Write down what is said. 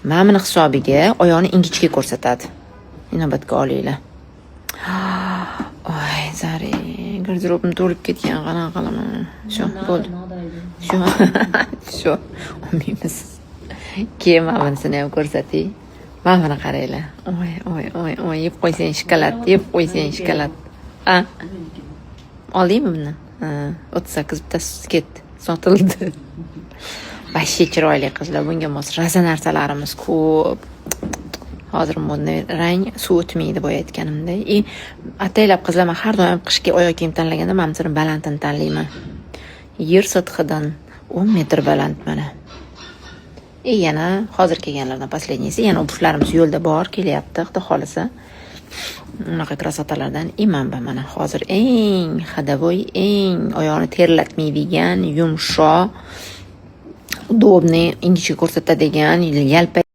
Mana buni hisobiga oyoqni ingichka ko'rsatadi. Inobatga olinglar. Oy, Zari, garderobim to'lib ketgan, qanaqa qilaman? Shu bo'ldi. Shu olmaymiz. Keyin mana bunisini ham ko'rsating. Mana buni qaranglar. Oy, yeb qo'ysang shokolad. Oldingmi buni? 38 bittasi ketdi, sotildi. Vashshe chiroyli qizlar, bunga mos raza narsalarimiz ko'p. Hozir modniy rang suv o'tmaydi boya aytganimday. Ataylab qizlar, men har doim qishki oyoq kiyim tanlaganda men buni balandini tanlayman. Yer sathidan 10 metr baland mana. Yana hozir kelganlardan последнийsi, yana obuvlarimiz yo'lda bor, kelyapti, xudo xolisa. Unaqa krasotalardan imamba mana hozir eng xadavoy, eng oyoqni terlatmaydigan, yumshoq, удобный, ingichka ko'rsatadigan, yalpa